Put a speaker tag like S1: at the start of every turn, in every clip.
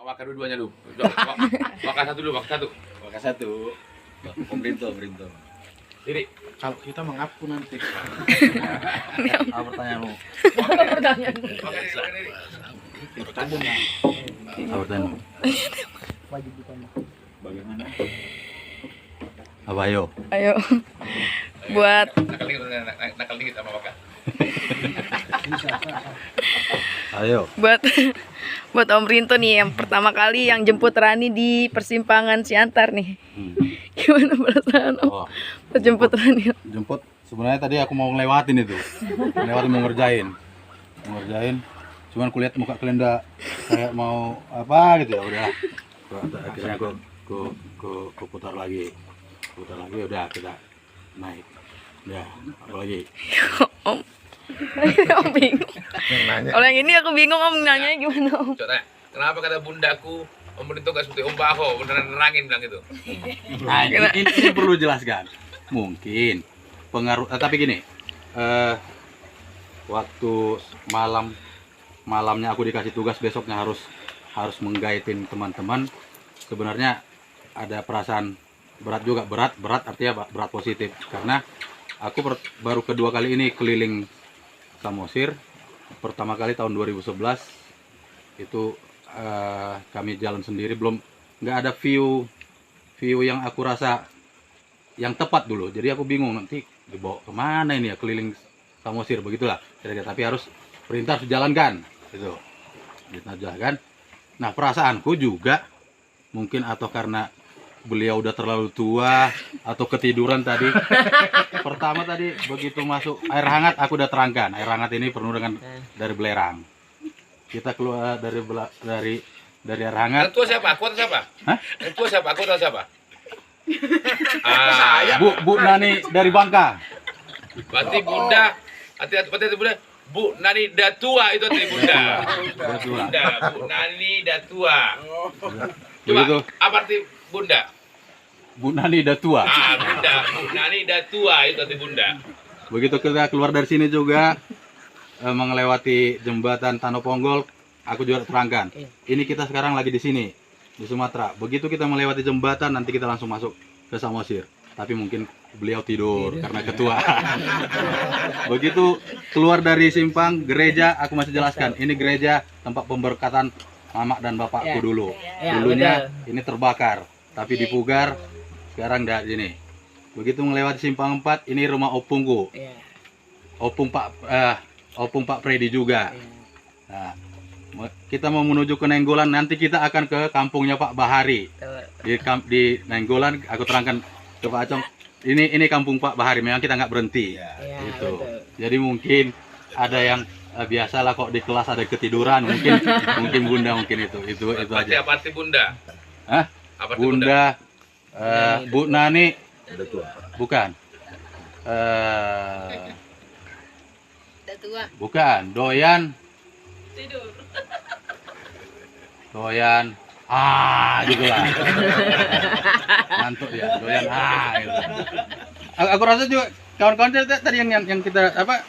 S1: Wakar dua-duanya lu. Wakar satu dulu, wakar satu.
S2: Wakar satu. Pemerintah.
S1: Diri.
S3: Kalau kita mengaku nanti.
S2: Apa pertanyaanmu?
S1: Wakar diri.
S2: Apa pertanyaanmu?
S3: Wajib ditanya.
S2: Bagaimana? Apa ayo?
S4: Ayo. Buat
S1: Nakal dikit sama Wakar.
S2: Ayo.
S4: buat Om Rinto nih yang pertama kali yang jemput Rani di persimpangan Siantar nih. Gimana perasaan Om?
S2: Oh,
S4: Pas jemput Rani?
S2: jemput. Sebenarnya tadi aku mau ngelewatin itu. Mau ngerjain. Cuman kulihat muka kalian udah kayak mau apa gitu ya udah. Akhirnya aku putar lagi. Udah kita naik. Ya, apa lagi?
S4: Om. Om bingung. Kalau yang ini aku bingung Om nanya gimana Om?
S1: Coba, kenapa kata bundaku Om Rinto gak seperti Om Baho, beneran nerangin bilang gitu.
S2: Nah, ini perlu jelaskan. Mungkin pengaruh, tapi gini, waktu malamnya aku dikasih tugas besoknya harus menggaitin teman-teman. Sebenarnya ada perasaan berat juga, berat artinya berat positif karena aku baru kedua kali ini keliling Samosir. Pertama kali tahun 2011 itu kami jalan sendiri, belum nggak ada view yang aku rasa yang tepat dulu. Jadi aku bingung nanti dibawa kemana ini ya keliling Samosir begitulah. Tapi harus perintah harus dijalankan itu. Jalankan. Nah perasaanku juga mungkin atau karena beliau udah terlalu tua atau ketiduran tadi. Pertama tadi begitu masuk air hangat aku udah terangkan. Air hangat ini penuh dengan dari belerang. Kita keluar dari air hangat.
S1: Yang tua siapa? Aku atau siapa?
S2: Hah?
S1: Yang tua siapa? Aku atau siapa?
S2: Bu Nani dari Bangka.
S1: Berarti bunda, hati-hati bunda. Bu Nani dah tua itu arti bunda. Bu Nani dah tua. Coba,
S2: Begitu.
S1: apa arti bunda?
S2: Bu Nani udah tua.
S1: Bunda. Bu Nani dah tua itu arti bunda.
S2: Begitu kita keluar dari sini juga melewati jembatan Tanoponggol, aku juga terangkan. Ini kita sekarang lagi di sini di Sumatera. Begitu kita melewati jembatan nanti kita langsung masuk ke Samosir. Tapi mungkin beliau tidur karena ketua. Begitu keluar dari simpang gereja, aku masih jelaskan. Ini gereja tempat pemberkatan mama dan bapakku dulu. Dulunya ini terbakar, tapi dipugar. Sekarang dah ini. Begitu melewati simpang 4, ini rumah opungku. Opung Pak Freddy juga. Nah, kita mau menuju ke Nenggolan, nanti kita akan ke kampungnya Pak Bahari. Di Nenggolan aku terangkan ke Pak Acong, ini kampung Pak Bahari, memang kita nggak berhenti. Gitu. Jadi mungkin ada yang biasalah kok di kelas ada ketiduran, mungkin bunda mungkin itu aja.
S1: Apa arti bunda?
S2: Hah?
S1: Apa arti
S2: Bunda, Bu Nani, bukan. Bukan, doyan. Doyan. Gitu lah. Ngantuk ya, doyan gitu. Aku rasa juga kawan-kawan tadi yang kita apa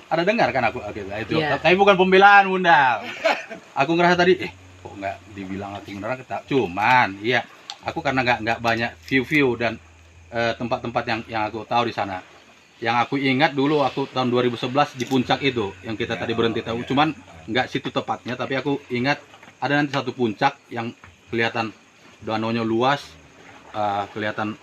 S2: ada dengar kan aku itu. Tapi bukan pembelaan bunda. Aku ngerasa tadi kok nggak dibilang aku beneran ketak. Cuman iya aku karena nggak banyak view dan tempat-tempat yang aku tahu di sana. Yang aku ingat dulu aku tahun 2011 di puncak itu yang kita tadi berhenti tahu. Cuman nggak situ tepatnya, tapi aku ingat ada nanti satu puncak yang kelihatan danaunya luas, kelihatan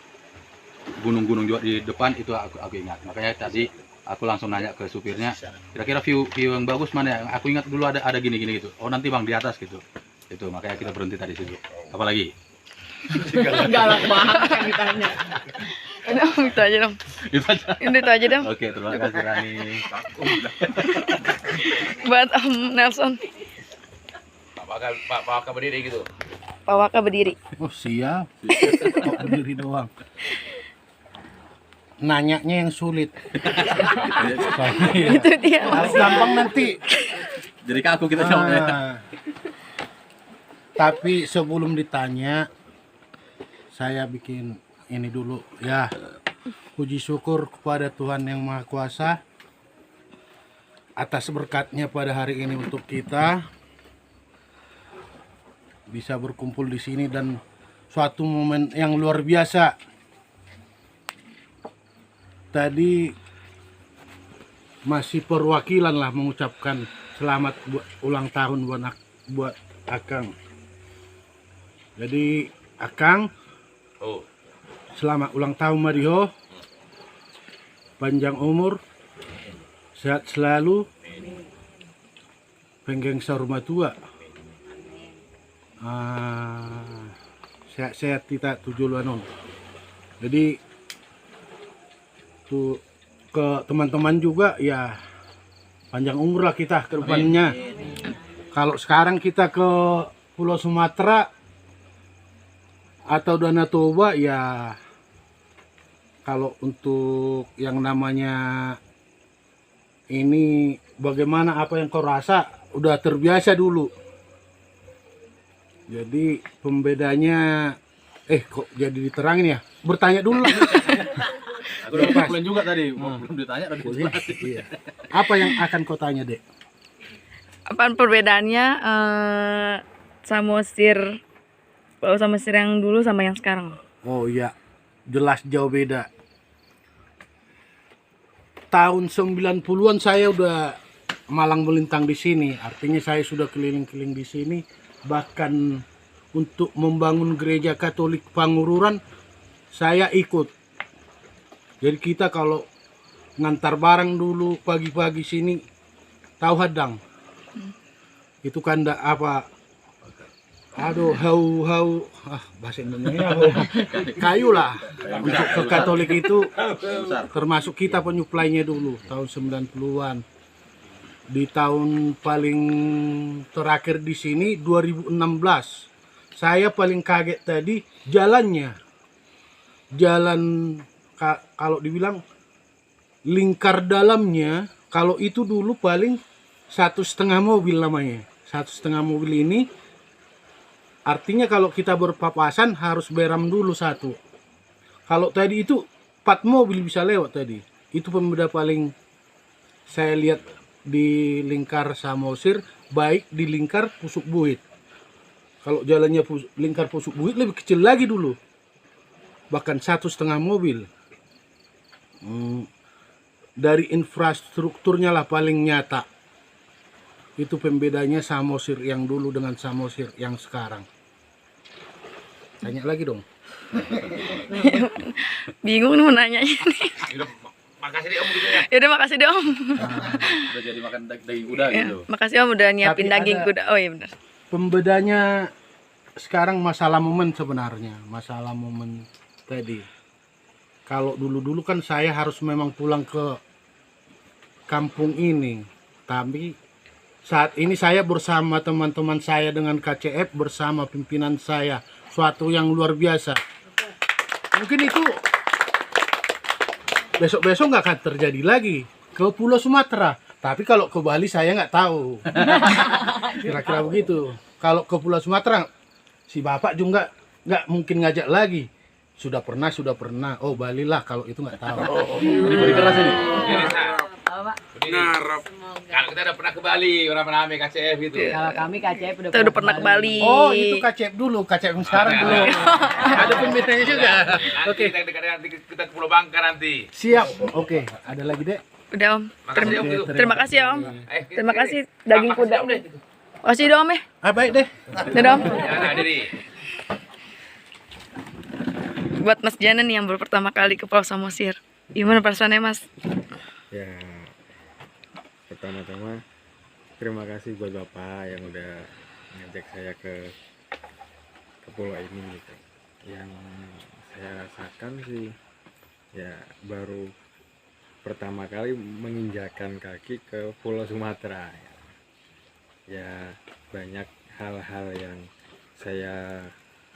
S2: gunung-gunung juga di depan, itu aku ingat. Makanya tadi aku langsung nanya ke supirnya, kira-kira view yang bagus mana? Aku ingat dulu ada gini-gini gitu. Oh nanti bang di atas gitu. Itu makanya kita berhenti tadi situ. Apalagi?
S4: Galak banget yang ditanya. Udah Om, itu aja dong. Itu aja dong.
S2: Oke, terima kasih Rani.
S4: Buat Om Nelson.
S1: Pak Waka berdiri gitu.
S4: Pak Waka berdiri.
S3: Oh siap. Kok berdiri doang. Nanyanya yang sulit.
S4: Itu dia.
S3: Kalau gampang nanti.
S2: Jadi kaku kita jawabnya.
S3: Tapi sebelum ditanya, saya bikin ini dulu ya. Puji syukur kepada Tuhan Yang Maha Kuasa atas berkatnya pada hari ini untuk kita. bisa berkumpul di sini dan suatu momen yang luar biasa. Tadi masih perwakilan lah mengucapkan selamat ulang tahun buat Akang. Jadi Akang,
S1: Oh,
S3: selamat ulang tahun Mario. Panjang umur, sehat selalu, penggengsa rumah tua. Sehat-sehat kita tujuh lanon. Jadi tuh ke teman-teman juga ya panjang umur lah kita ke depannya. Kalau sekarang kita ke Pulau Sumatera atau Danau Toba ya, kalau untuk yang namanya ini bagaimana apa yang kau rasa udah terbiasa dulu. Jadi pembedanya kok jadi diterangin ya? Bertanya dulu lah.
S2: Aku udah ngumpulin juga tadi, belum ditanya tadi.
S3: Iya. Apa yang akan kau tanya, Dek?
S4: Apaan perbedaannya Samosir yang dulu sama yang sekarang?
S3: Oh iya, jelas jauh beda. Tahun 90-an saya udah malang melintang di sini. Artinya saya sudah keliling-keliling di sini. Bahkan untuk membangun gereja Katolik Pangururan saya ikut. Jadi kita kalau ngantar barang dulu pagi-pagi sini, tahu hadang. Itu kan bahasa Indonesia kayu lah. Untuk ke Katolik itu termasuk kita penyuplainya dulu tahun 90-an. Di tahun paling terakhir di sini 2016. Saya paling kaget tadi jalannya. Jalan kalau dibilang lingkar dalamnya, kalau itu dulu paling 1,5 mobil namanya. 1,5 mobil ini artinya kalau kita berpapasan harus beram dulu satu. Kalau tadi itu 4 mobil bisa lewat tadi. Itu pembeda paling saya lihat di lingkar Samosir, baik di lingkar Pusuk Buit. Kalau jalannya lingkar Pusuk Buit lebih kecil lagi dulu. Bahkan 1,5 mobil. Dari infrastrukturnya lah paling nyata. Itu pembedanya Samosir yang dulu dengan Samosir yang sekarang. Tanya lagi dong.
S4: Bingung nih mau nanya ini.
S1: Yaudah, makasih deh Om gitu ya.
S4: Yaudah makasih deh Om.
S2: Udah jadi makan daging kuda
S4: Ya,
S2: gitu.
S4: makasih Om udah nyiapin
S3: Tapi
S4: daging
S3: ada-
S4: kuda. Oh iya benar.
S3: Pembedanya sekarang masalah momen sebenarnya. Masalah momen tadi. Kalau dulu-dulu kan saya harus memang pulang ke kampung ini. Tapi saat ini saya bersama teman-teman saya dengan KCF, bersama pimpinan saya. Suatu yang luar biasa. Mungkin itu besok-besok nggak akan terjadi lagi ke Pulau Sumatera. Tapi kalau ke Bali saya nggak tahu. Kira-kira begitu. Kalau ke Pulau Sumatera, si Bapak juga nggak mungkin ngajak lagi. Sudah pernah. Oh Bali lah, kalau itu nggak tahu.
S2: Beri keras ini.
S1: Ngarep. Kalau kita udah pernah ke Bali, orang rame KCF gitu.
S5: Kalau kami KCF
S4: Kita udah pernah ke Bali.
S3: Oh itu KCF dulu, KCF yang sekarang belum. Ada pembedanya juga.
S1: Oke. Nanti kita ke Pulau Bangka nanti.
S3: Siap. Oke, ada lagi Dek?
S4: Udah Om.
S1: Makasih Om gitu.
S4: Terima kasih ya Om.
S1: Kita-
S4: Terima kasih daging
S1: Makasih,
S4: kuda.
S1: Om, deh.
S4: Makasih dong Om ya.
S3: Baik deh.
S4: Dadah Om.
S1: Ya, nah, diri.
S4: Buat Mas Jana nih yang baru pertama kali ke Pulau Samosir. Gimana perasaannya Mas?
S6: Ya, pertama-tama terima kasih buat Bapak yang udah ngajak saya ke pulau ini gitu. Yang saya rasakan sih ya baru pertama kali menginjakan kaki ke Pulau Sumatera. Ya banyak hal-hal yang saya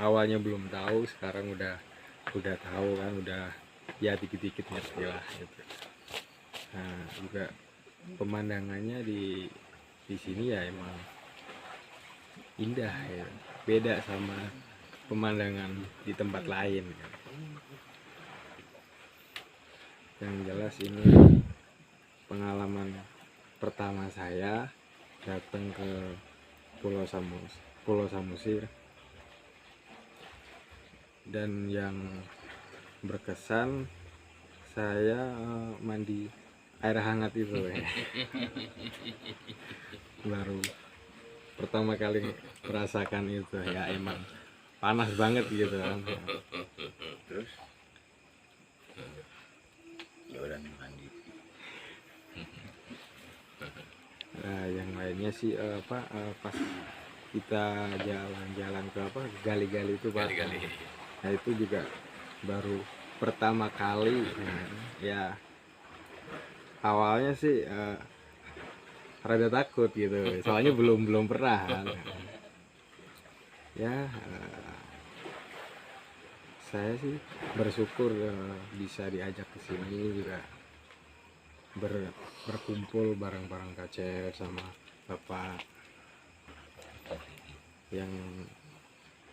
S6: awalnya belum tahu, sekarang udah tahu kan, udah ya dikit-dikit ngerti lah gitu. Nah, juga pemandangannya di sini ya emang indah ya. Beda sama pemandangan di tempat lain kan. Yang jelas ini pengalaman pertama saya datang ke Pulau Samosir Dan yang berkesan saya mandi air hangat itu ya. Baru pertama kali merasakan itu ya, emang panas banget gitu kan.
S1: Terus ya udah mandi.
S6: Nah, yang lainnya sih pas kita jalan-jalan ke gali-gali itu Pak.
S1: Kali-kali.
S6: Nah itu juga baru pertama kali ya, awalnya sih rada takut gitu, soalnya belum pernah kan. Ya saya sih bersyukur bisa diajak ke sini juga, berkumpul bareng-bareng KCF sama Bapak. Yang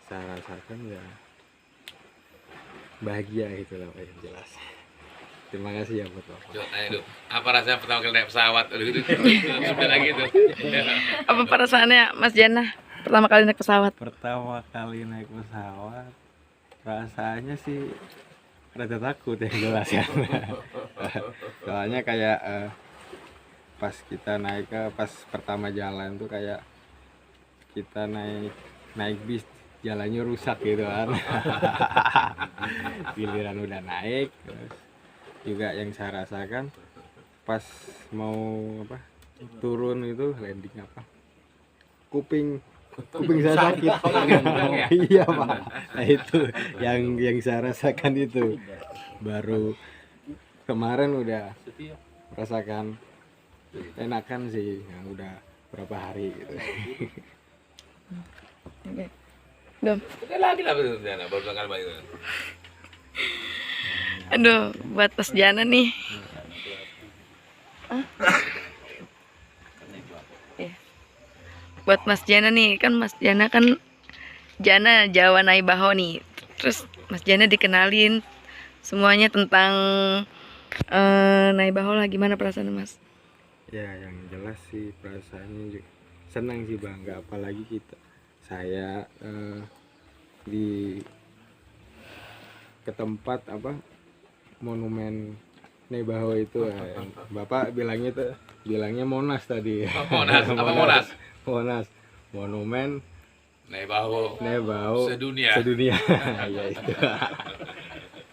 S6: saya rasakan ya bahagia itu lah Pak, yang jelas. Terima kasih ya buat Bapak.
S1: Coba tanya dulu, apa rasanya pertama kali naik pesawat? Udah gitu, sudah lagi tuh.
S4: Apa perasaannya Mas Jana pertama kali naik pesawat?
S6: Pertama kali naik pesawat rasanya sih rada takut ya, jelas ya. Soalnya kayak pas kita pas pertama jalan tuh kayak kita naik bis, jalannya rusak gitu kan. Giliran udah naik, terus juga yang saya rasakan pas mau turun itu landing kuping saya sakit. Iya Pak, nah itu yang saya rasakan itu. Baru kemarin udah merasakan enakan sih, yang udah berapa hari gitu.
S4: Oke. Dom.
S1: Udah lagi lah betul Jana, baru tanggal baik.
S4: Aduh, buat Mas Jana nih. Iya. Buat Mas Jana nih, kan Mas Jana kan Jana Jawa Naibaho nih. Terus Mas Jana dikenalin semuanya tentang Naibaho lah, gimana perasaan Mas?
S6: Ya yang jelas sih perasaannya juga senang sih, bangga, apalagi saya ke tempat monumen Naibaho itu yang Bapak bilangnya Monas tadi.
S1: Monas, apa Monas?
S6: Monas, monumen
S1: Naibaho sedunia.
S6: Ya itu.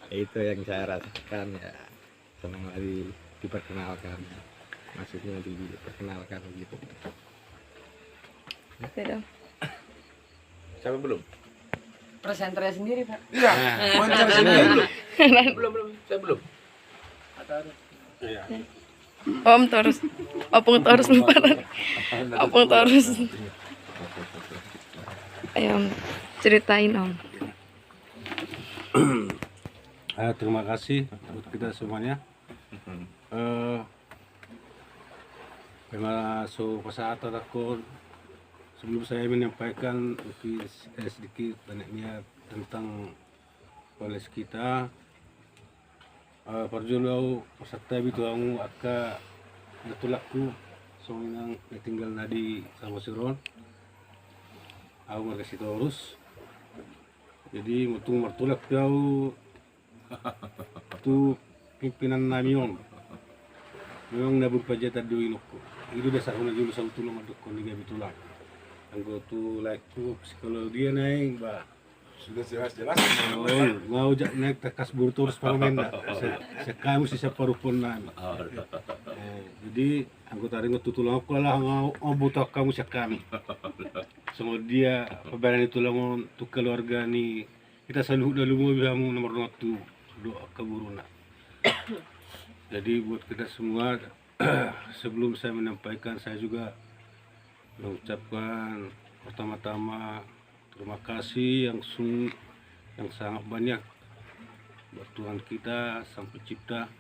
S6: Itu yang saya rasakan ya, senang lagi diperkenalkan, maksudnya diperkenalkan gitu.
S4: Oke, Dom.
S1: Sampai belum?
S4: Presentasi sendiri, Pak.
S1: Iya. Belum. Saya belum.
S4: Om Taurus. Opung Taurus lemparan. Opung Taurus. Ayo Om, ceritain Om.
S3: Terima kasih buat kita semuanya. Masuk pesawat takut. Sebelum saya menyampaikan sedikit banyaknya tentang koles kita, perjulau peserta itu kamu aka natulaku soalnya tinggal nadi sama Siron, aku marga Taurus. Jadi mutung martulak kau tu pimpinan namion. Memang nabur pajat tadi inokku. Itu dasar huna julu sama tulung adukku ni gabi tulak. Anggo tu like tu kalau dia naik ba
S1: Sudah jelas.
S3: mau jak naik takas burtur parmenda. Sekamu sisa parupon nami. Jadi anggo tadi ngututulong aku lah butuh kamu sekami. Semua dia pabaran itu lang tu keluarga ni kita selalu dalu mo bihamu nomor 1 doa keburuna. Jadi buat kita semua sebelum saya menyampaikan, saya juga mengucapkan pertama-tama terima kasih yang sangat banyak buat Tuhan kita Sang Pencipta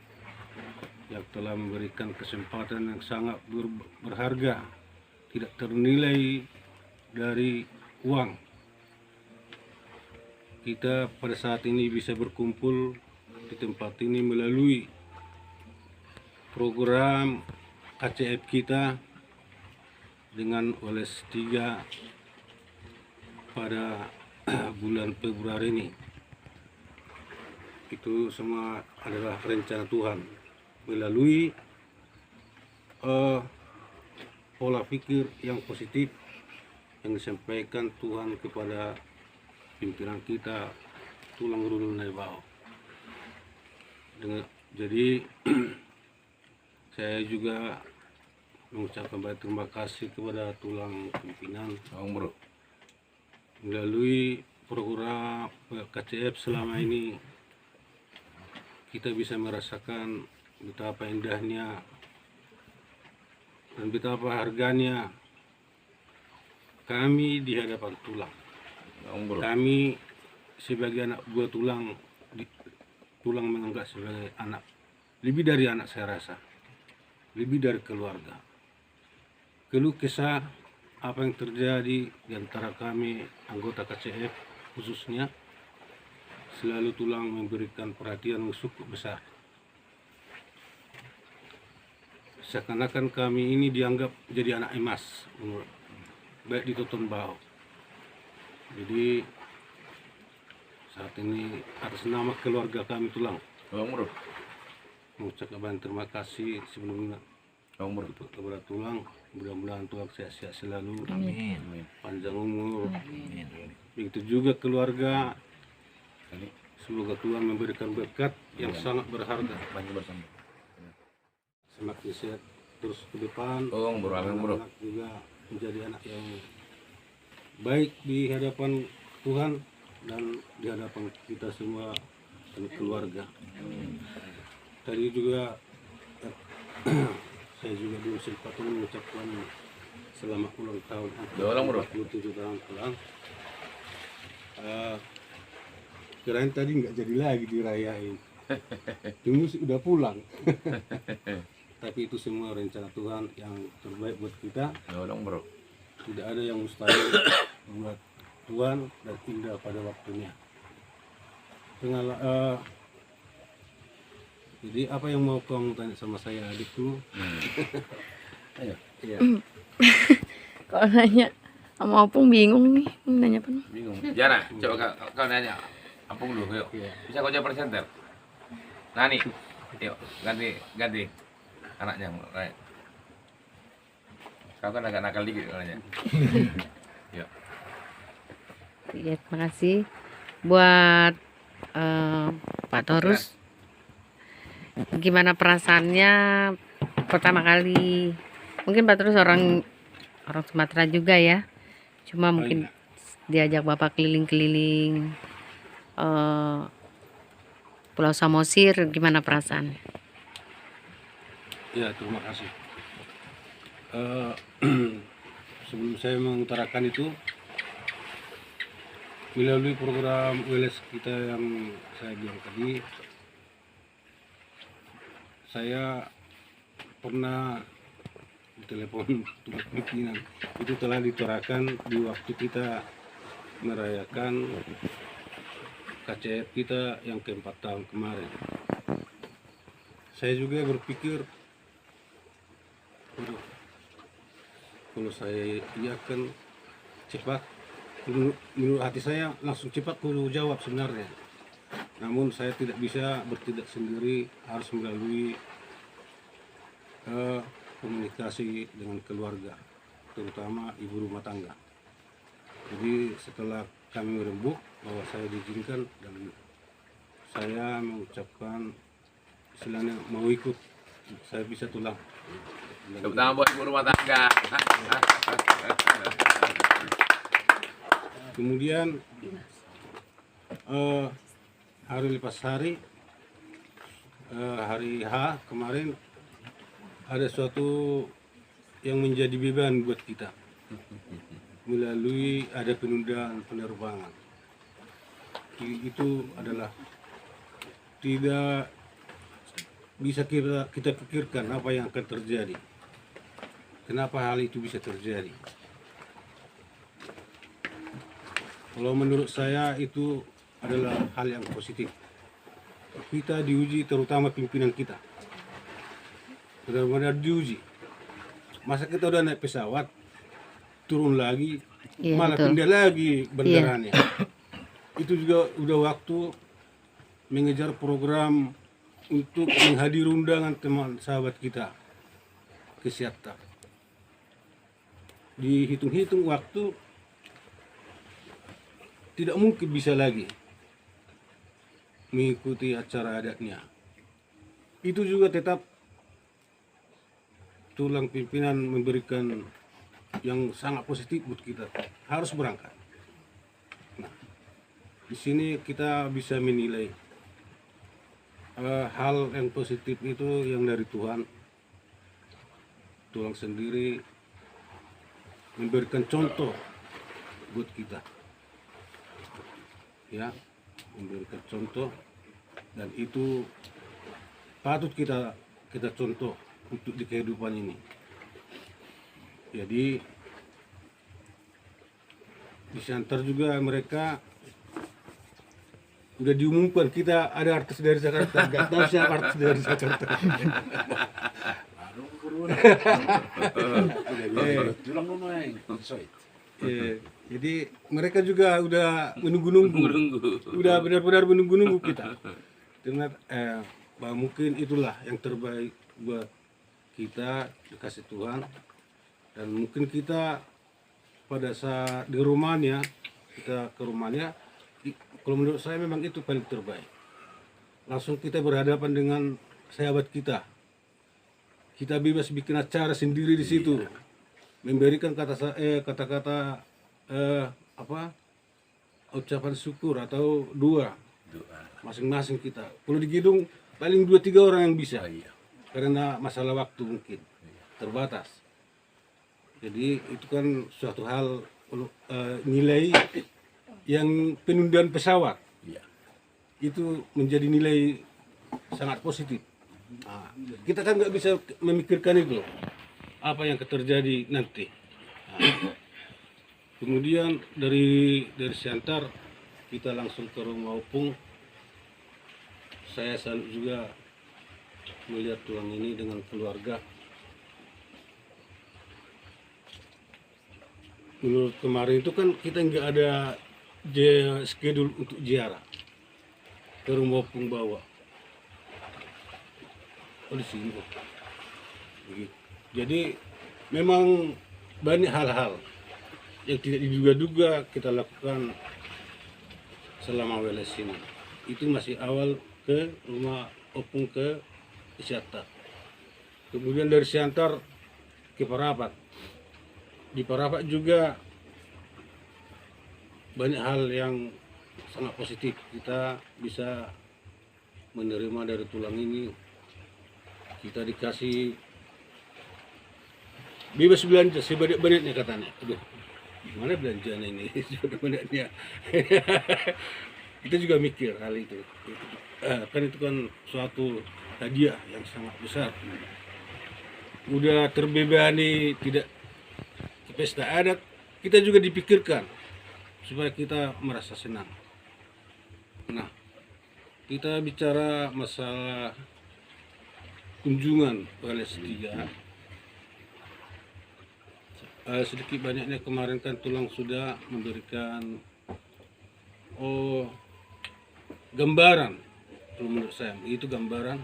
S3: yang telah memberikan kesempatan yang sangat berharga, tidak ternilai dari uang. Kita pada saat ini bisa berkumpul di tempat ini melalui program KCF kita dengan Oles 3 pada bulan Februari ini.
S5: itu semua adalah rencana Tuhan melalui pola pikir yang positif yang disampaikan Tuhan kepada pimpinan kita tulang runul Naibao. Jadi saya juga mengucapkan banyak terima kasih kepada tulang pimpinan melalui program KCF selama ini kita bisa merasakan betapa indahnya dan betapa harganya kami di hadapan tulang. Kami sebagai anak buah tulang, tulang menganggap sebagai anak, lebih dari anak saya rasa, lebih dari keluarga. Keluh kesah apa yang terjadi di antara kami anggota KCF khususnya, selalu tulang memberikan perhatian yang cukup besar. Seakan-akan kami ini dianggap jadi anak emas, baik di Toton Bao. Jadi saat ini atas nama keluarga kami tulang, mengucapkan banyak terima kasih sebelumnya untuk kepada tulang. Mudah-mudahan Tuhan sehat-sehat selalu, panjang umur. Begitu juga keluarga. Semoga Tuhan memberikan berkat yang sangat berharga. Semakin sehat terus ke depan. Anak juga menjadi anak yang baik di hadapan Tuhan dan di hadapan kita semua dan keluarga. Tadi juga saya juga belum sempat mengucapkan selamat ulang tahun 47 tahun tulang. Kirain tadi nggak jadi lagi dirayain. Tunggu udah pulang. Tapi itu semua rencana Tuhan yang terbaik buat kita. Tidak ada yang mustahil buat Tuhan dan indah pada waktunya. Jadi apa yang mau kamu tanya sama saya, adikku? Ayo. Iya.
S4: Kalau nanya sama Opung bingung nih, nanya apa?
S1: Bingung. Jana, coba kau nanya. Apung dulu, yuk. Bisa kau jadi presenter? Nani, yuk ganti anaknya. Right. Kau kan agak nakal dikit katanya. Yuk.
S7: Ya, terima kasih buat Pak Torus. Gimana perasaannya pertama kali? Mungkin Pak Torus orang Sumatera juga ya. Cuma mungkin diajak Bapak keliling-keliling Pulau Samosir, gimana perasaan?
S5: Ya, terima kasih. Sebelum saya mengutarakan itu, melalui program WLS kita yang saya bilang tadi, saya pernah telepon pimpinan. Itu telah ditarakan di waktu kita merayakan KCF kita yang ke-4 tahun kemarin. Saya juga berpikir, kalau saya iakan cepat, menurut hati saya langsung cepat kudu jawab sebenarnya. Namun saya tidak bisa bertindak sendiri, harus melalui komunikasi dengan keluarga, terutama ibu rumah tangga. Jadi setelah kami merembuk bahwa saya diizinkan dan saya mengucapkan istilahnya mau ikut, saya bisa tulang.
S1: Tepuk tangan buat ibu rumah tangga.
S5: Kemudian hari lepas hari, hari H kemarin ada suatu yang menjadi beban buat kita melalui ada penundaan penerbangan. Itu adalah tidak bisa kita pikirkan apa yang akan terjadi. Kenapa hal itu bisa terjadi? Kalau menurut saya itu adalah hal yang positif. Kita diuji, terutama pimpinan kita. Benar-benar diuji. Masa kita udah naik pesawat, turun lagi, malah
S7: betul.
S5: pindah lagi bendarannya. Itu juga udah waktu mengejar program untuk menghadiri undangan teman sahabat kita ke Siatta. Dihitung-hitung waktu tidak mungkin bisa lagi mengikuti acara adatnya. Itu juga tetap tulang pimpinan memberikan yang sangat positif buat kita, harus berangkat. Nah, di sini kita bisa menilai hal yang positif itu yang dari Tuhan. Tuhan sendiri memberikan contoh buat kita, ya, memberikan contoh, dan itu patut kita contoh untuk di kehidupan ini. Jadi di Siantar juga mereka udah diumumkan kita ada artis dari Jakarta. Gak tahu siapa artis dari Jakarta. Jadi mereka juga udah menunggu-nunggu, udah benar-benar menunggu-nunggu kita. Karena mungkin itulah yang terbaik buat kita, dikasih Tuhan. Dan mungkin kita pada saat di rumahnya, kita ke rumahnya, kalau menurut saya memang itu paling terbaik. Langsung kita berhadapan dengan sahabat kita. Kita bebas bikin acara sendiri di situ, memberikan kata-kata ucapan syukur atau doa masing-masing kita. Kalau di gedung paling 2-3 orang yang bisa, karena masalah waktu mungkin terbatas. Jadi itu kan suatu hal nilai yang penundaan pesawat itu menjadi nilai sangat positif. Nah, kita kan nggak bisa memikirkan itu apa yang terjadi nanti. Nah, kemudian dari Siantar kita langsung ke rumah Opung. Saya salut juga melihat tulang ini dengan keluarga. Menurut kemarin itu kan kita nggak ada schedule untuk ziarah ke rumah Opung Bawa. Oh, di sini. Jadi memang banyak hal-hal yang tidak diduga-duga kita lakukan selama weles ini. Itu masih awal ke rumah Opung ke Siatta. Kemudian dari Siantar ke Parapat. Di Parapat juga banyak hal yang sangat positif. Kita bisa menerima dari tulang ini. Kita dikasih bebas belanja sebanyak-banyaknya katanya. Aduh, gimana belanjanya ini? Sebanyak-banyaknya. Kita juga mikir hal itu. Kan itu kan suatu hadiah yang sangat besar. Udah terbebani tidak ke pesta adat, kita juga dipikirkan supaya kita merasa senang. Nah, kita bicara masalah kunjungan Palestina. Sedikit banyaknya kemarin kan tulang sudah memberikan gambaran, kalau menurut saya itu gambaran,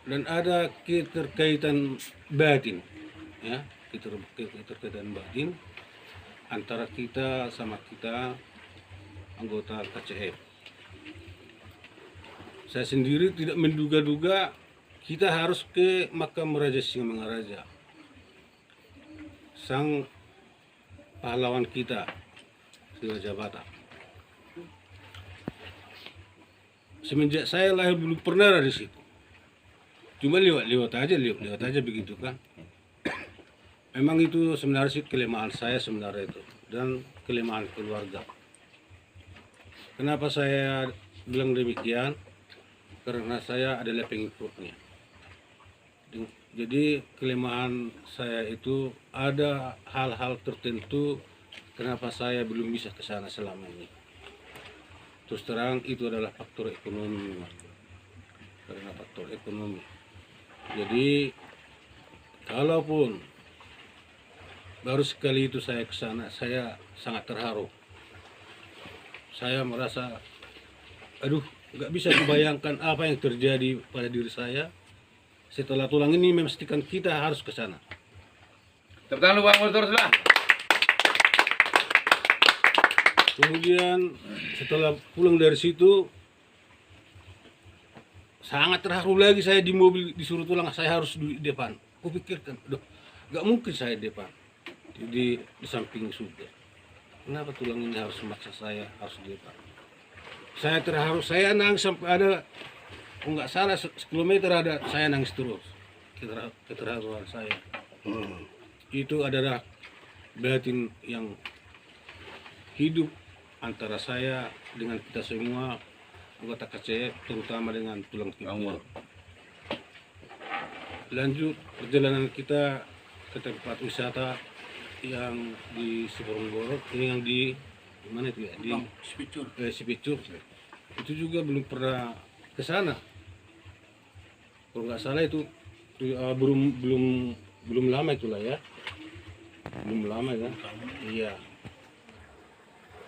S5: dan ada keterkaitan batin, ya, keterkaitan batin antara kita sama kita anggota KCF. Saya sendiri tidak menduga-duga kita harus ke makam Raja Singamangaraja, sang pahlawan kita di Raja Batak. Semenjak saya lahir belum pernah ada di situ. Cuma lewat aja begitu kan. Memang itu sebenarnya sih kelemahan saya sebenarnya itu, dan kelemahan keluarga. Kenapa saya bilang demikian? Karena saya adalah pengikutnya. Jadi kelemahan saya itu ada hal-hal tertentu kenapa saya belum bisa ke sana selama ini. Terus terang itu adalah faktor ekonomi. Karena faktor ekonomi. Jadi kalaupun baru sekali itu saya ke sana, saya sangat terharu. Saya merasa aduh, nggak bisa membayangkan apa yang terjadi pada diri saya. Setelah tulang ini memastikan kita harus ke sana.
S1: Tepuk tangan lu Bang Mul terus lah.
S5: Kemudian setelah pulang dari situ, sangat terharu lagi saya di mobil disuruh tulang, saya harus di depan. Kupikirkan, aduh, nggak mungkin saya di depan, di samping supir. Kenapa tulang ini harus memaksa saya harus di depan? Saya terharu, saya nangis sampai ada, kalau nggak salah 10 meter ada, saya nangis terus. Keterharuan saya. Itu adalah batin yang hidup antara saya dengan kita semua anggota KCF, terutama dengan tulang pinggang. Lanjut perjalanan kita ke tempat wisata yang di Siborong, ini yang di mana itu ya, di Sipicur. Itu juga belum pernah ke sana. Kalau nggak salah itu belum lama itulah ya, belum lama kan? Iya.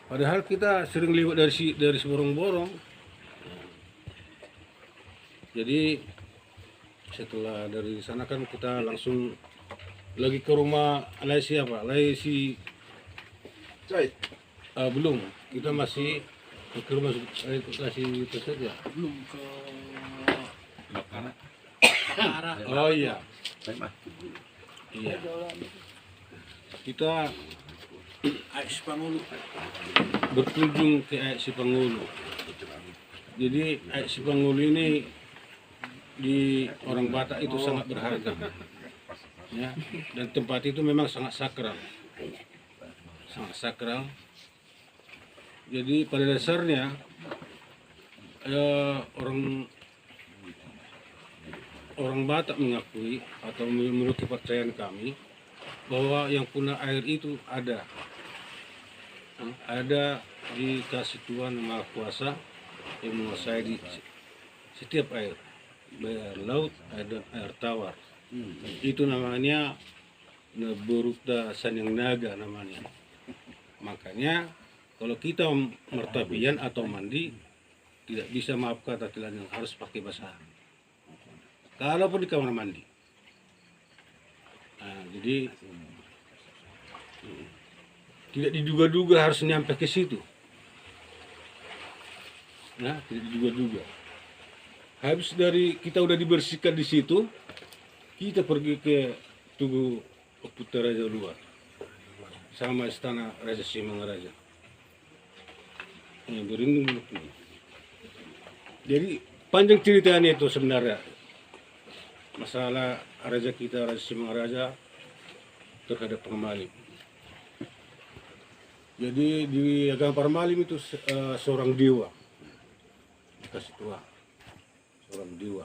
S5: Padahal kita sering lewat dari Siborong-borong. Jadi setelah dari sana kan kita langsung lagi ke rumah Lai siapa? Lai si belum. Kita masih ke rumah si Tetet ya.
S3: Belum ke
S5: Oh iya. Iya. Kita
S3: Ais Pangulu.
S5: berkunjung ke Aik Sipangulu. Jadi Aik Sipangulu ini di orang Batak itu sangat berharga, ya. Dan tempat itu memang sangat sakral, Jadi pada dasarnya orang Batak mengakui atau menurut kepercayaan kami bahwa yang punya air itu ada dikasih Tuhan Yang Maha Kuasa yang menguasai di setiap air, baik air laut ada air tawar. Itu namanya Neburuta Sanyang Naga namanya. Makanya kalau kita mertapian atau mandi tidak bisa, maaf kata yang harus pakai basah. Kalaupun di kamar mandi. Nah, jadi tidak diduga-duga harus nyampe ke situ. Nah, tidak diduga-duga. Habis dari kita udah dibersihkan di situ, kita pergi ke Tugu Puteraja luar sama istana Raja Simangaraja. Yang berlindung. Jadi panjang ceritanya itu sebenarnya. Masalah raja kita Raja Simangaraja terhadap Parmalim. Jadi di agama Parmalim itu seorang dewa, dikasih Tuhan, seorang dewa.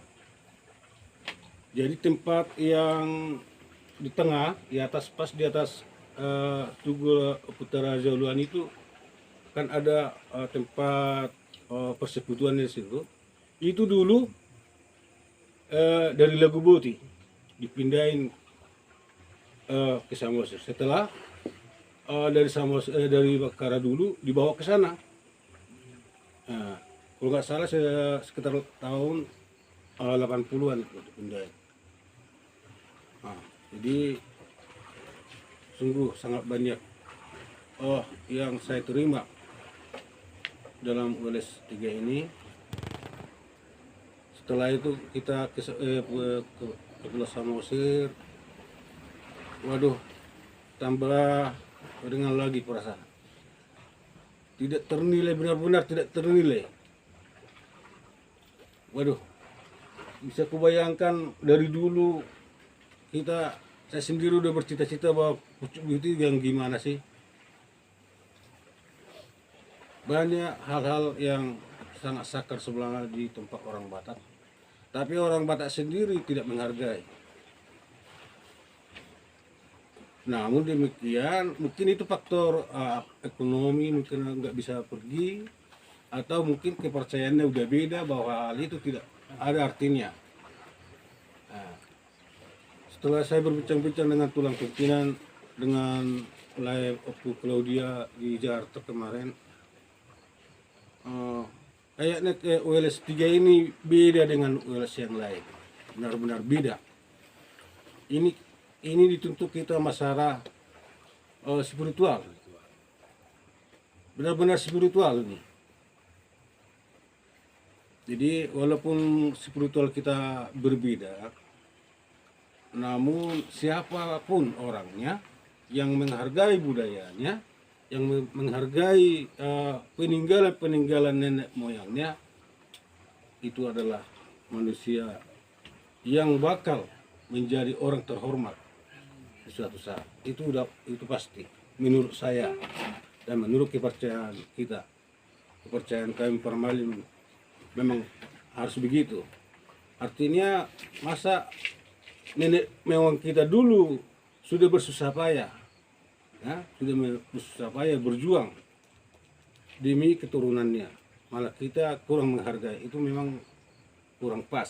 S5: Jadi tempat yang di tengah, di atas pas di atas Tugu Puteraja Luan itu kan ada tempat persekutuan di situ. Itu dulu dari Lagu Boti dipindahin ke Samosir. Setelah dari Bakara dulu dibawa ke sana. Nah, kalau nggak salah sekitar tahun 80-an itu dipindahin. Nah, jadi sungguh sangat banyak yang saya terima dalam ULS 3 ini. Setelah itu kita ke Pulau Samosir. Waduh, tambah dengan lagi perasaan. Tidak ternilai, benar-benar tidak ternilai. Waduh, bisa kubayangkan dari dulu saya sendiri udah bercita-cita bahwa Pucuk itu yang gimana sih. Banyak hal-hal yang sangat sakar sebenarnya di tempat orang Batak. Tapi orang Batak sendiri tidak menghargai. Namun demikian, mungkin itu faktor ekonomi, mungkin nggak bisa pergi, atau mungkin kepercayaannya udah beda bahwa hal itu tidak ada artinya. Nah, setelah saya berbincang-bincang dengan tulang pimpinan, dengan Lai Opu Claudia di Jakarta kemarin, kayaknya ke ULS 3 ini beda dengan ULS yang lain. Benar-benar beda. Ini dituntut kita masalah spiritual. Benar-benar spiritual ini. Jadi walaupun spiritual kita berbeda, namun siapapun orangnya yang menghargai budayanya, yang menghargai peninggalan-peninggalan nenek moyangnya, itu adalah manusia yang bakal menjadi orang terhormat di suatu saat. Itu pasti menurut saya dan menurut kepercayaan kita. Kepercayaan kami Parmalin memang harus begitu. Artinya masa nenek moyang kita dulu sudah bersusah payah, ya, sudah bersusah payah berjuang demi keturunannya, malah kita kurang menghargai, itu memang kurang pas.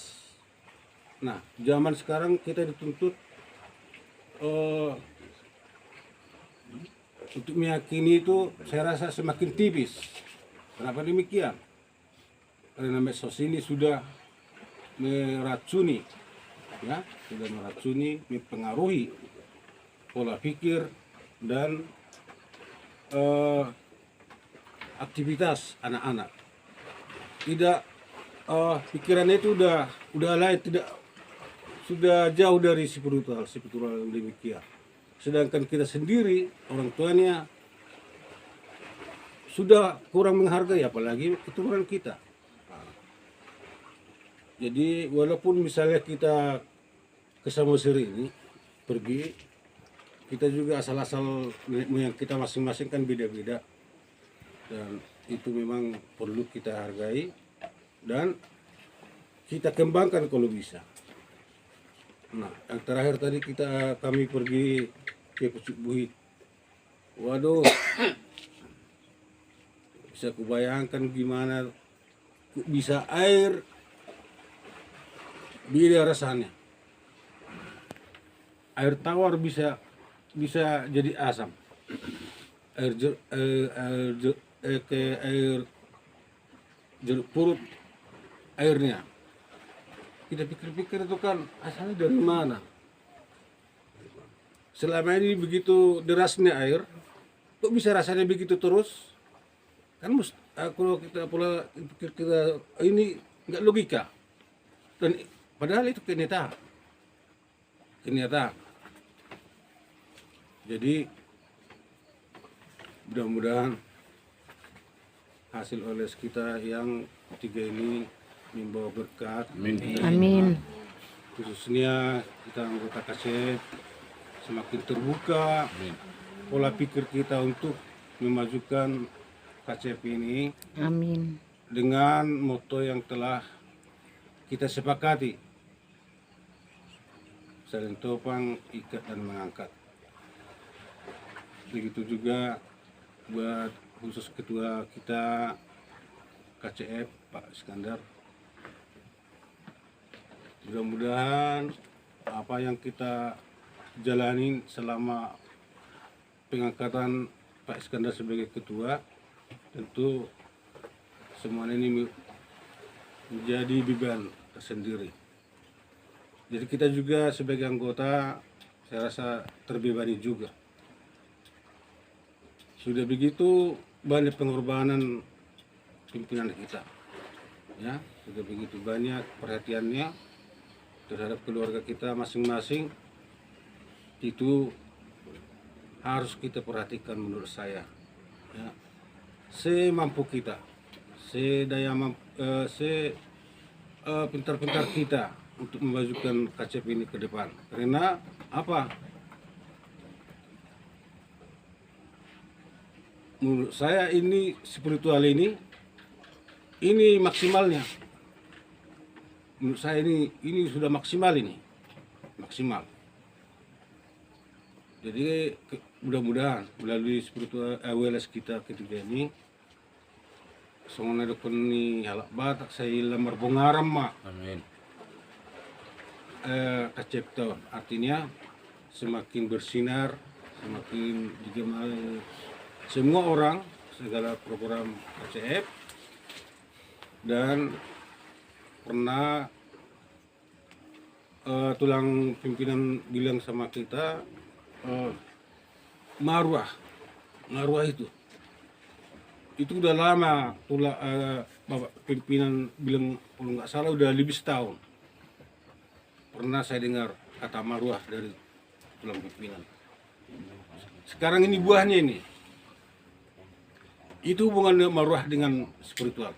S5: Nah, zaman sekarang kita dituntut untuk meyakini itu, saya rasa semakin tipis. Kenapa demikian? Karena medsos ini sudah meracuni, ya, sudah meracuni, mempengaruhi pola pikir dan aktivitas anak-anak. Tidak, pikirannya itu udah lain, tidak, sudah jauh dari spiritual yang demikian. Sedangkan kita sendiri, orang tuanya sudah kurang menghargai, apalagi keturunan kita. Jadi walaupun misalnya kita ke Samosir ini pergi, kita juga asal-asal nenek moyang kita masing-masing kan beda-beda, dan itu memang perlu kita hargai dan kita kembangkan kalau bisa. Nah, yang terakhir tadi kami pergi ke Pucuk Buhit. Waduh, bisa kubayangkan gimana bisa air beda rasanya. Air tawar bisa jadi asam. Air jeruk purut airnya. Kita pikir-pikir itu kan asalnya dari mana? Selama ini begitu derasnya air, kok bisa rasanya begitu terus? Kan kalau kita pula pikir kita ini nggak logika. Dan padahal itu kenyataan. Jadi mudah-mudahan hasil oles kita yang 3 ini membawa berkat.
S7: Amin.
S5: Khususnya kita anggota KCF semakin terbuka pola pikir kita untuk memajukan KCF ini.
S7: Amin.
S5: Dengan moto yang telah kita sepakati, saling topang, ikat dan mengangkat. Begitu juga buat khusus ketua kita KCF Pak Iskandar. Mudah-mudahan apa yang kita jalani selama pengangkatan Pak Iskandar sebagai ketua, tentu semuanya ini menjadi beban tersendiri. Jadi kita juga sebagai anggota, saya rasa terbebani juga. Sudah begitu banyak pengorbanan pimpinan kita, ya, sudah begitu banyak perhatiannya terhadap keluarga kita masing-masing. Itu harus kita perhatikan menurut saya, ya, semampu kita, pintar-pintar kita untuk memajukan KCF ini ke depan. Karena apa? Menurut saya ini spiritual ini maksimalnya. Menurut saya ini sudah maksimal ini. Maksimal. Jadi mudah-mudahan melalui spiritual awareness kita ketiga ini, soalnya dokon ni halak batak saya lamar bongaram mak.
S1: Amin.
S5: KCF tahun. Artinya semakin bersinar, semakin digemari semua orang, segala program KCF Dan pernah tulang pimpinan bilang sama kita, marwah itu udah lama. Bapak pimpinan bilang kalau nggak salah udah lebih setahun. Pernah saya dengar kata marwah dari tulang pimpinan. Sekarang ini buahnya ini. Itu hubungan marwah dengan spiritual.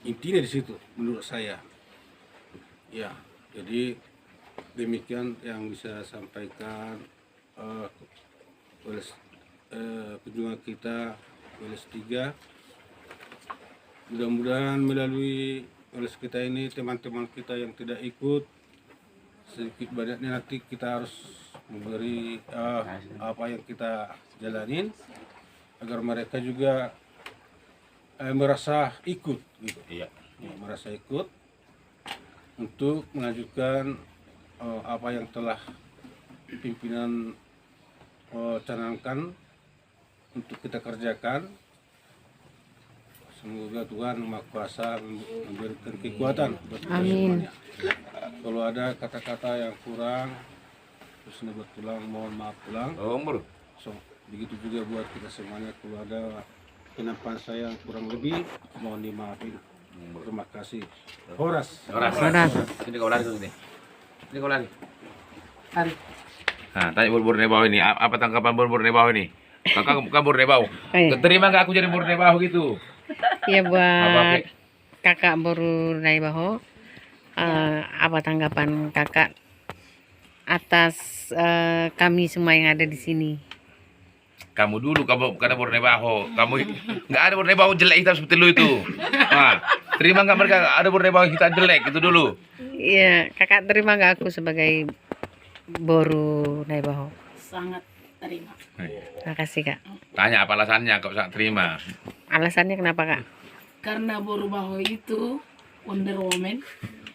S5: Intinya di situ menurut saya. Ya, jadi demikian yang bisa saya sampaikan oleh kunjungan kita oleh 3. Mudah-mudahan melalui oleh kita ini teman-teman kita yang tidak ikut, sedikit banyaknya nanti kita harus memberi apa yang kita jalanin agar mereka juga merasa ikut gitu. Ya, merasa ikut untuk melanjutkan apa yang telah pimpinan canangkan untuk kita kerjakan. Semoga Tuhan Maha Kuasa memberikan kekuatan buat kita semuanya. Kalau ada kata-kata yang kurang, terus buat pulang, mohon maaf pulang. So, begitu juga buat kita semuanya. Kalau ada kenapa saya yang kurang lebih, mohon dimaafin. Terima kasih. Horas.
S1: Sini kau lari tuh sini. Sini kau lari. Nah, tanya Bur Nebau ini, apa tanggapan Bur Nebau ini? Kakak kan Bur Nebau. Terima nggak aku jadi Bur Nebau gitu?
S7: Ya buat kakak Boru Naibaho, apa tanggapan kakak atas kami semua yang ada di sini?
S1: Kamu dulu, kamu karena Bur Nebau. Kamu nggak ada Bur Nebau jelek hitam seperti lu itu. Nah, terima nggak mereka ada Bur Nebau hitam jelek itu dulu?
S7: Iya, kakak terima nggak aku sebagai Boru Naibaho?
S8: Sangat terima.
S7: Terima kasih kak.
S1: Tanya apa alasannya kau sangat terima?
S7: Alasannya kenapa kak?
S8: Karena Boru Baho itu Wonder Woman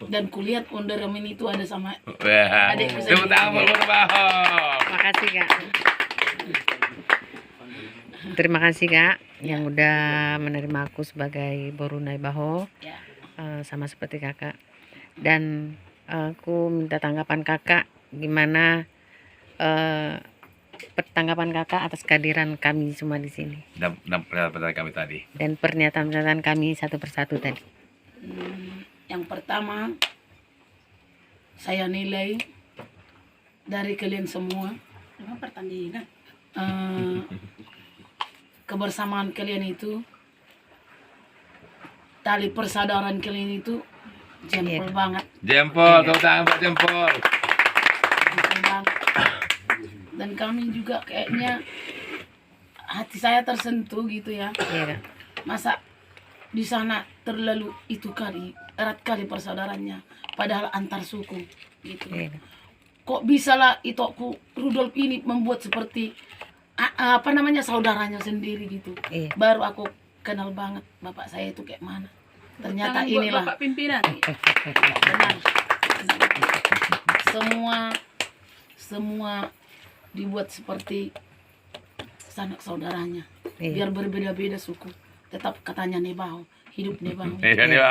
S8: dan kulihat Wonder Woman itu ada sama adikku sendiri.
S1: Tepuk tangan Bur Nebau.
S7: Terima kasih kak. Terima kasih kak yang udah menerima aku sebagai Boru Naibaho,
S8: Ya.
S7: sama seperti kakak. Dan aku minta tanggapan kakak gimana tanggapan kakak atas kehadiran kami semua di sini
S1: Dan pernyataan kami tadi.
S7: dan pernyataan kami satu persatu tadi.
S8: Yang pertama, saya nilai dari kalian semua pertandingan kebersamaan kalian itu, tali persaudaraan kalian itu jempol banget.
S1: Jempol, tepuk tangan buat jempol.
S8: Jempol banget. Dan kami juga kayaknya hati saya tersentuh gitu ya.
S7: Iya kak.
S8: Masa di sana terlalu itu kali erat kali persaudaraannya, padahal antar suku gitu.
S7: Iya kak.
S8: Kok bisa lah itu aku Rudolf ini membuat seperti apa namanya saudaranya sendiri gitu.
S7: Iya.
S8: Baru aku kenal banget bapak saya itu kayak mana. Ternyata inilah bapak pimpinan. Benar. Semua dibuat seperti sanak saudaranya.
S7: Iya.
S8: Biar berbeda-beda suku, tetap katanya Nebau, hidup Nebau.
S1: Iya nih.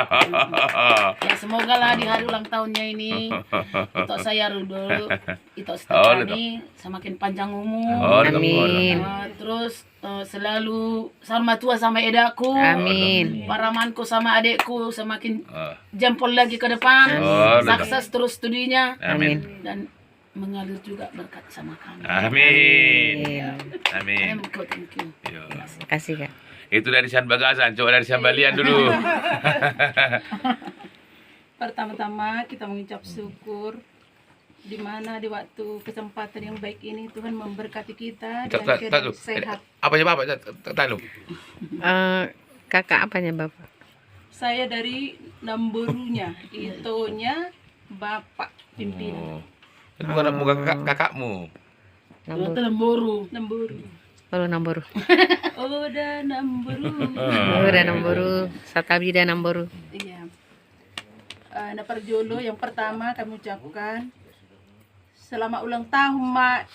S8: Ya semoga lah di hari ulang tahunnya ini itu saya Rudolf, itu Stefani semakin panjang umur.
S7: Amin.
S8: Terus selalu sama tua sama edaku.
S7: Amin.
S8: Paramanku sama adekku semakin jempol lagi ke depan. Sukses terus studinya
S7: Amin.
S8: dan mengalir juga berkat sama kami.
S1: Amin. Amin.
S8: Thank you.
S1: Yo.
S7: Terima kasih kak.
S1: Itu dari San Bagasan, coba dari San Balian dulu.
S9: Pertama-tama kita mengucap syukur di mana di waktu kesempatan yang baik ini Tuhan memberkati kita dan keadaan sehat.
S1: Apa ya Bapak? Tanya lu.
S7: Kakak apanya bapak?
S9: Saya dari Namborunya, itonya Bapak pimpinan.
S1: Itu bukan kakakmu.
S8: Lemburu.
S9: Namboru.
S7: Kalau Namboru.
S9: Oda Namboru.
S7: Udah Namboru. Satabida Namboru.
S9: Iya. Naparjolo yang pertama kami ucapkan selamat ulang tahun Mak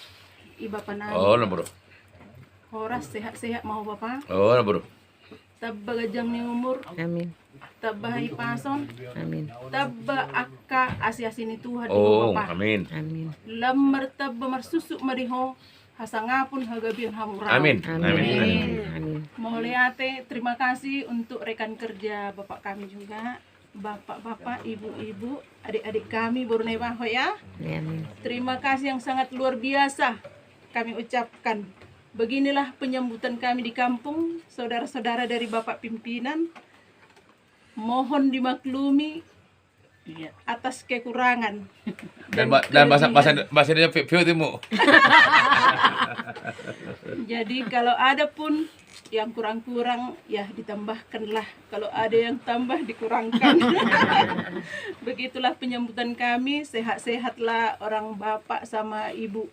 S9: Iba Panani.
S1: Oh, Bro.
S9: Horas sehat-sehat mau Bapak.
S1: Oh, Bro.
S9: tabba gajang ni umur,
S7: Amin.
S9: tabba hai pason,
S7: Amin.
S9: tabba akka asi-asini Tuhan
S1: Oh,
S9: Bapa.
S1: amin.
S7: Amin.
S9: Lamar tabba marsusuk mariho hasangapun hagabion hamurau.
S1: Amin.
S7: Amin.
S1: Amin.
S7: Amin.
S9: Moholiate, terima kasih untuk rekan kerja Bapak kami juga, Bapak-bapak, ibu-ibu, adik-adik kami Borneo Baho ya.
S7: Amin.
S9: Terima kasih yang sangat luar biasa kami ucapkan. Beginilah penyambutan kami di kampung, saudara-saudara dari Bapak pimpinan. Mohon dimaklumi atas kekurangan.
S1: Dan bahasa dia view timu.
S9: Jadi kalau ada pun yang kurang-kurang ya ditambahkanlah, kalau ada yang tambah dikurangkan. Begitulah penyambutan kami, sehat-sehatlah orang bapak sama ibu.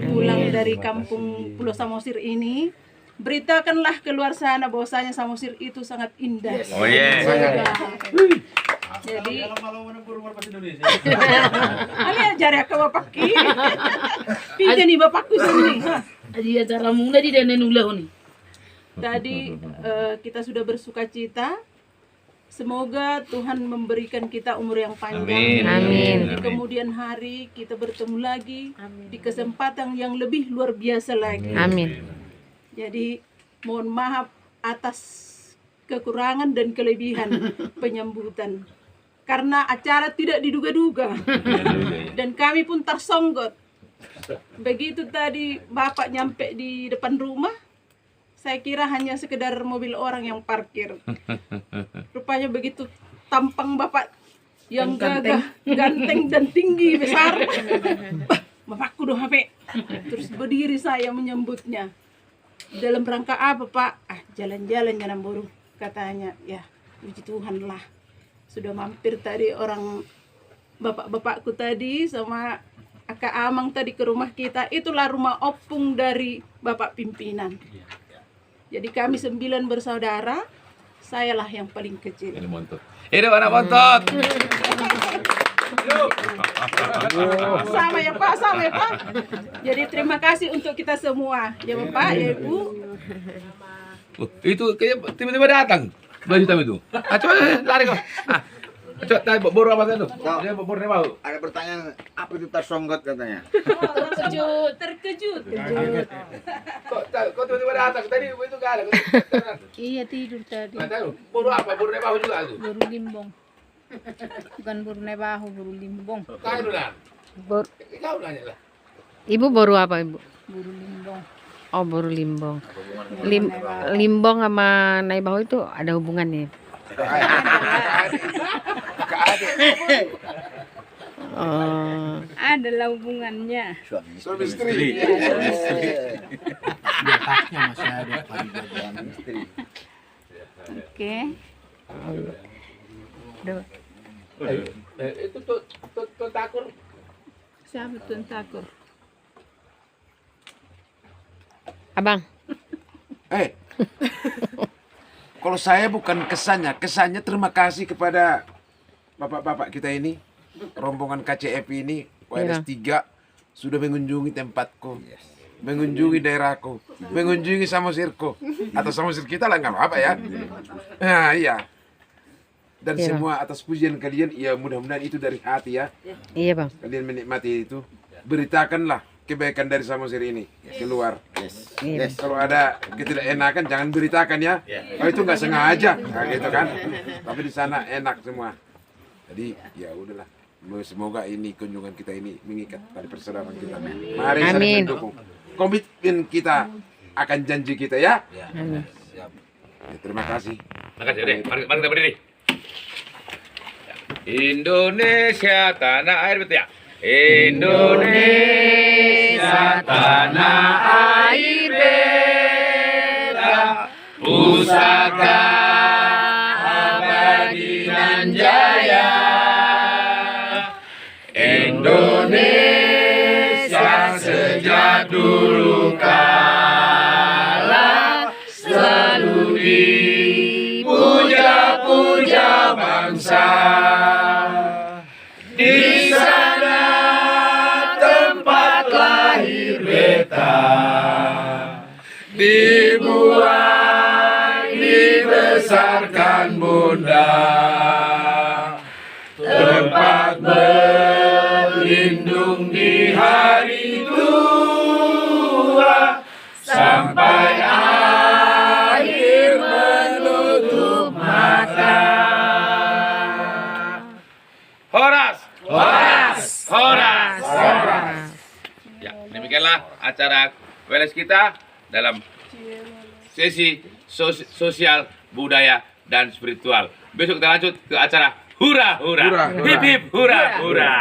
S9: Pulang dari kampung Pulau Samosir ini, beritakanlah keluar sana bahwasanya Samosir itu sangat indah.
S1: Oh yeah.
S9: Jadi Ali ajari ke bapak ki. Pija nih bapakku sini.
S8: Dia cara mula di dan ulah ni.
S9: Tadi kita sudah bersuka cita. Semoga Tuhan memberikan kita umur yang panjang.
S7: Amin.
S9: Di kemudian hari kita bertemu lagi di kesempatan yang lebih luar biasa lagi.
S7: Amin.
S9: Jadi mohon maaf atas kekurangan dan kelebihan penyambutan. Karena acara tidak diduga-duga. Dan kami pun tersonggot. Begitu tadi Bapak nyampe di depan rumah, saya kira hanya sekedar mobil orang yang parkir. Rupanya begitu tampang Bapak yang gagah, ganteng dan tinggi besar. Bapakku dong HP. Terus berdiri saya menyambutnya. Dalam rangka apa Pak? Jalan-jalan jangan burung katanya. Ya, puji Tuhan lah. Sudah mampir tadi orang bapak-bapakku tadi sama Kak Amang tadi ke rumah kita. Itulah rumah opung dari Bapak pimpinan. Jadi kami 9 bersaudara, sayalah yang paling kecil.
S1: Hidup anak bontot.
S9: Sama ya Pak, sama ya Pak. Jadi terima kasih untuk kita semua. Ya Bapak, ya Ibu.
S1: Itu kayaknya tiba-tiba datang. Baju hitam itu. Coba lari kau. Coba tadi baru apa itu? Dia baru mau.
S10: Ada pertanyaan, apa itu tersonggot katanya?
S9: Terkejut.
S1: Kok tiba-tiba datang? Tadi itu enggak ada.
S11: Iya tidur tadi.
S1: Baru apa? Baru mau juga itu.
S11: Baru limbong. Bukan baru nebahu, baru limbong.
S1: Tahu lah. Kau nanya lah.
S7: Ibu baru apa, Ibu?
S11: Baru limbong.
S7: Oh, baru limbong. Limbong sama naibaho itu ada hubungannya? Oh.
S11: Adalah hubungannya.
S10: Suami istri.
S3: Di atasnya masih ada pagi-pagian istri.
S11: Oke.
S1: Itu tuh takur.
S11: Siapa tuh takur?
S7: Abang.
S10: Kalau saya bukan kesannya terima kasih kepada bapak-bapak kita ini, rombongan KCF ini, WNS 3 sudah mengunjungi tempatku, mengunjungi daerahku, mengunjungi Samosirku, atau Samosir kita lah nggak apa-apa ya. Nah iya. Dan semua atas pujian kalian, ya mudah-mudahan itu dari hati ya.
S7: Iya Bang.
S10: Kalian menikmati itu, beritakanlah kebaikan dari Samosir ini keluar. Kalau ada ketidakenakan jangan beritakan ya. Oh itu nggak sengaja, nah, gitu kan. Tapi di sana enak semua. Jadi ya udahlah. Semoga ini kunjungan kita ini mengikat tali persaudaraan kita. Mari saling mendukung. Komitmen kita akan janji kita ya.
S7: Amin.
S10: Ya, terima kasih.
S1: Makasih deh. Mari kita berdiri. Indonesia tanah air betul ya. Indonesia tanah air beta, pusaka abadi dan jaya. Indonesia sejak dulu kala selalu dipuja-puja bangsa. Di sana tempat lahir beta, dibuai di besarkan Bunda, tempat berlindung di hari tua, sampai akhir menutup mata. Horas, horas, horas, horas. Ya, demikianlah acara Weles kita dalam sesi sosial, budaya, dan spiritual. Besok kita lanjut ke acara hura hura, hip hip hura hura.